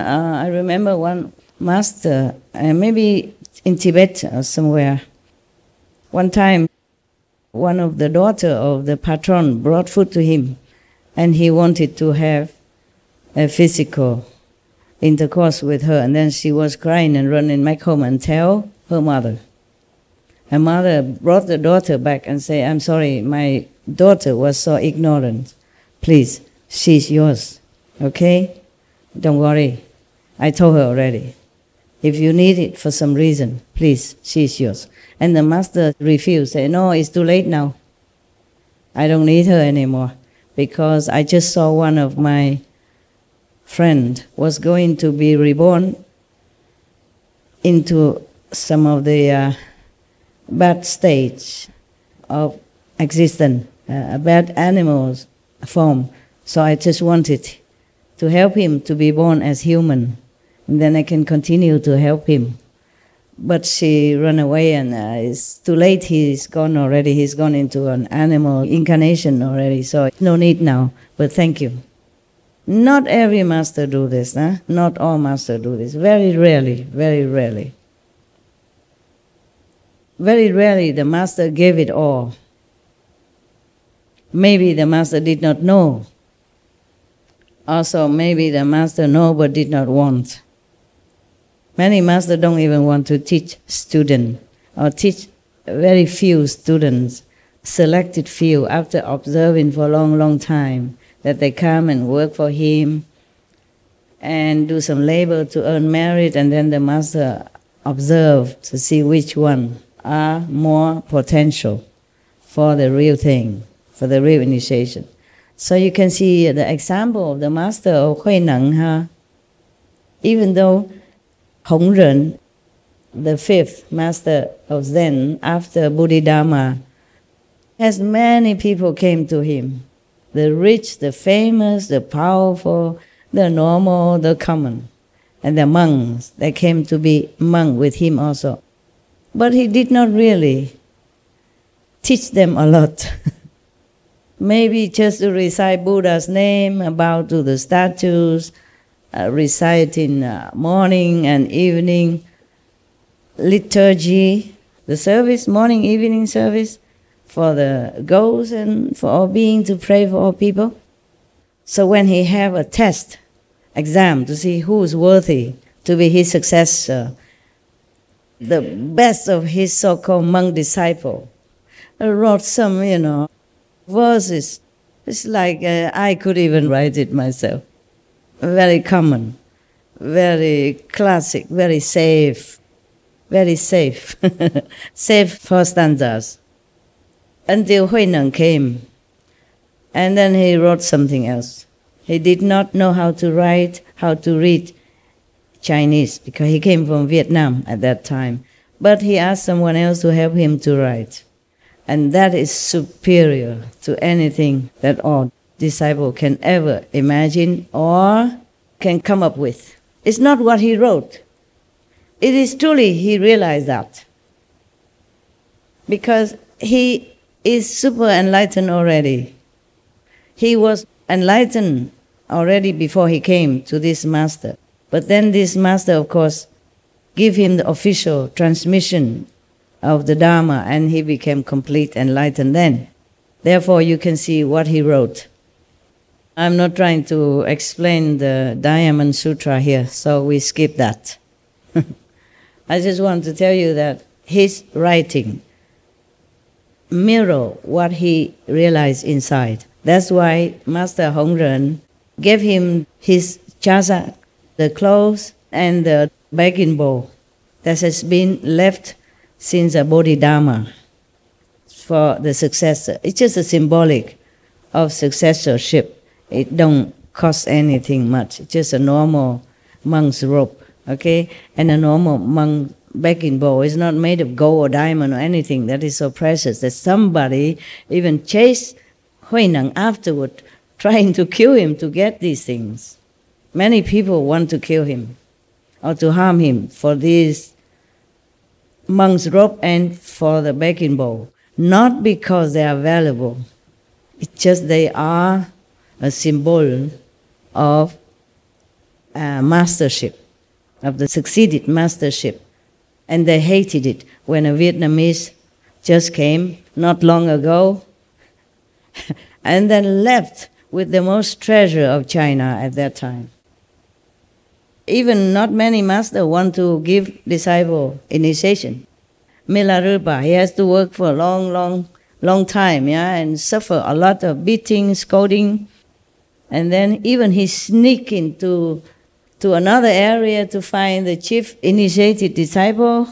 I remember one master, maybe in Tibet or somewhere. One time, one of the daughter of the patron brought food to him, and he wanted to have a physical intercourse with her, and then she was crying and running back home and tell her mother. Her mother brought the daughter back and said, "I'm sorry, my daughter was so ignorant. Please, she's yours, okay? Don't worry. I told her already. If you need it for some reason, please, she's yours." And the master refused, said, "No, it's too late now. I don't need her anymore, because I just saw one of my friend was going to be reborn into some of the bad stage of existence, a bad animal's form. So I just wanted to help him to be born as human, and then I can continue to help him." But she ran away, and it's too late. He's gone already. He's gone into an animal incarnation already, so no need now, but thank you. Not every master do this, huh? Not all masters do this. Very rarely, very rarely. Very rarely the master gave it all. Maybe the master did not know. Also, maybe the master know but did not want. Many masters don't even want to teach students, or teach very few students, selected few, after observing for a long, long time, that they come and work for him and do some labor to earn merit, and then the master observe to see which one are more potential for the real thing, for the real initiation. So you can see the example of the master of Hui Neng, huh? Even though Hong Ren, the fifth master of Zen after Bodhidharma, as many people came to him, the rich, the famous, the powerful, the normal, the common, and the monks, they came to be monk with him also. But he did not really teach them a lot. Maybe just to recite Buddha's name, bow to the statues, recite in morning and evening liturgy, the service, morning, evening service, for the ghosts and for all beings, to pray for all people. So when he have a test, exam, to see who is worthy to be his successor, the best of his so-called monk disciple wrote some, verses. It's like I could even write it myself. Very common, very classic, very safe, safe for stanzas. Until Hui Neng came, and then he wrote something else. He did not know how to write, how to read Chinese, because he came from Vietnam at that time. But he asked someone else to help him to write. And that is superior to anything that all disciple can ever imagine or can come up with. It's not what he wrote. It is truly he realized that. Because he is super enlightened already. He was enlightened already before he came to this master. But then this master, of course, gave him the official transmission of the Dharma, and he became complete enlightened then. Therefore, you can see what he wrote. I'm not trying to explain the Diamond Sutra here, so we skip that. I just want to tell you that his writing mirror what he realized inside. That's why Master Hong Ren gave him his chasa, the clothes, and the begging bowl that has been left since the Bodhidharma for the successor. It's just a symbolic of successorship. It don't cost anything much. It's just a normal monk's robe, okay? And a normal monk begging bowl is not made of gold or diamond or anything that is so precious that somebody even chased Hui Neng afterward, trying to kill him to get these things. Many people want to kill him or to harm him for this monk's robe and for the begging bowl. Not because they are valuable. It's just they are a symbol of mastership, of the succeeded mastership. And they hated it when a Vietnamese just came not long ago and then left with the most treasure of China at that time. Even not many masters want to give disciple initiation. Milarepa, he has to work for a long time, and suffer a lot of beating, scolding, and then even he sneak into another area to find the chief initiated disciple,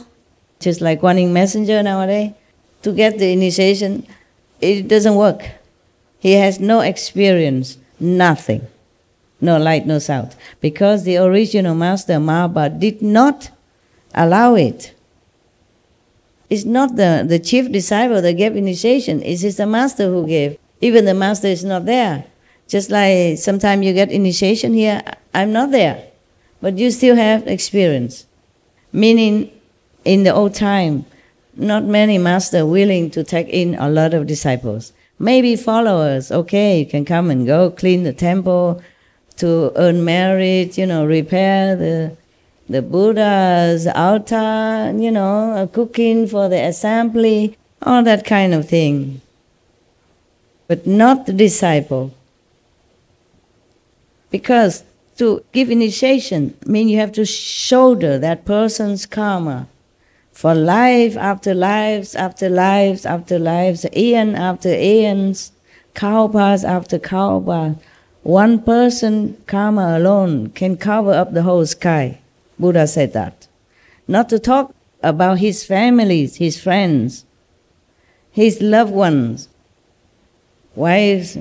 just like Guan messenger nowadays, to get the initiation. It doesn't work. He has no experience, nothing, no light, no sound, because the original master Mahaba did not allow it. It's not the chief disciple that gave initiation, it is the master who gave. Even the master is not there. Just like sometimes you get initiation here, I'm not there, but you still have experience. Meaning, in the old time, not many masters willing to take in a lot of disciples. Maybe followers, okay, you can come and go, clean the temple, to earn merit, repair the Buddha's altar, cooking for the assembly, all that kind of thing. But not the disciple. Because to give initiation means you have to shoulder that person's karma for life after lives after lives after lives, aeon after aeons, kalpas after kalpas. One person karma alone can cover up the whole sky. Buddha said that. Not to talk about his families, his friends, his loved ones, wives,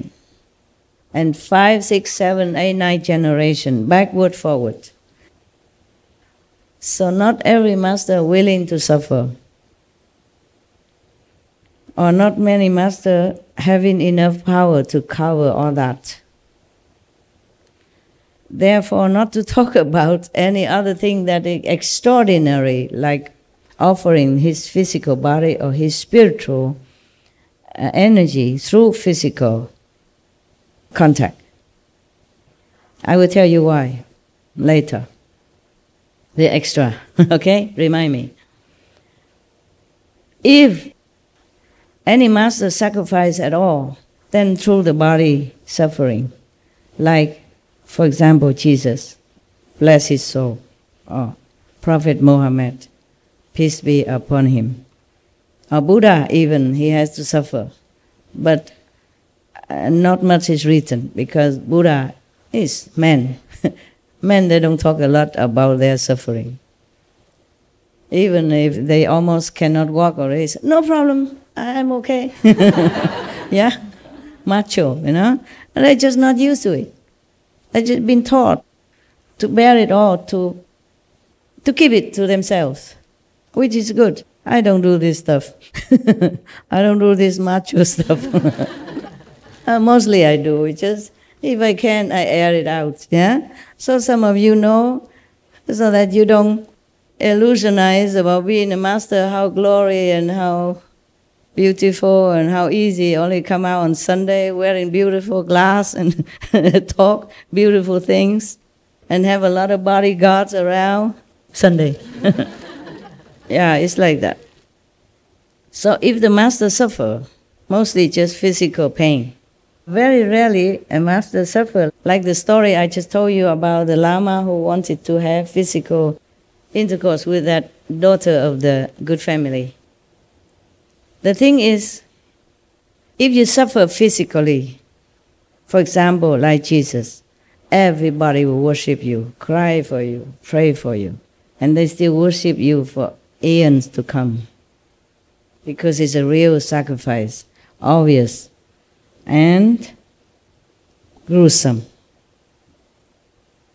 and 5, 6, 7, 8, 9 generation, backward, forward. So not every master willing to suffer, or not many masters having enough power to cover all that. Therefore, not to talk about any other thing that is extraordinary, like offering his physical body or his spiritual energy through physical contact. I will tell you why later. The extra, okay? Remind me. If any master sacrifice at all, then through the body suffering, like, for example, Jesus, bless his soul, or Prophet Muhammad, peace be upon him, or Buddha even, he has to suffer. But not much is written, because Buddha is man. Men, they don't talk a lot about their suffering. Even if they almost cannot walk or raise, no problem, I'm okay. Yeah, macho, And they're just not used to it. They've just been taught to bear it all, to keep it to themselves, which is good. I don't do this stuff. I don't do this macho stuff. Mostly I do. It's just, if I can, I air it out. Yeah. So some of you know, so that you don't illusionize about being a master, how glory and how beautiful and how easy. Only come out on Sunday wearing beautiful glass and talk beautiful things and have a lot of bodyguards around. Sunday. Yeah, it's like that. So if the master suffer, mostly just physical pain. Very rarely a master suffer, like the story I just told you about the Lama who wanted to have physical intercourse with that daughter of the good family. The thing is, if you suffer physically, for example, like Jesus, everybody will worship you, cry for you, pray for you, and they still worship you for eons to come. Because it's a real sacrifice, obvious, and gruesome.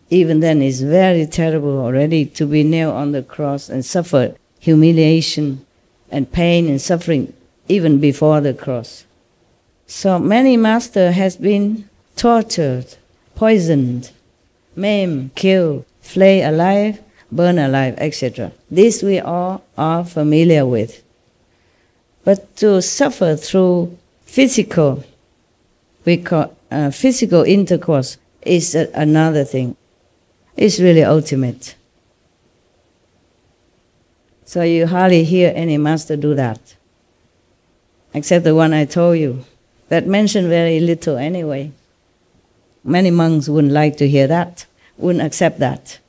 Even then, it's very terrible already to be nailed on the cross and suffer humiliation and pain and suffering even before the cross. So many masters has been tortured, poisoned, maimed, killed, flayed alive, burned alive, etc. This we all are familiar with. But to suffer through physical intercourse is another thing. is really ultimate. So you hardly hear any master do that, except the one I told you, that mentioned very little anyway. Many monks wouldn't like to hear that, wouldn't accept that.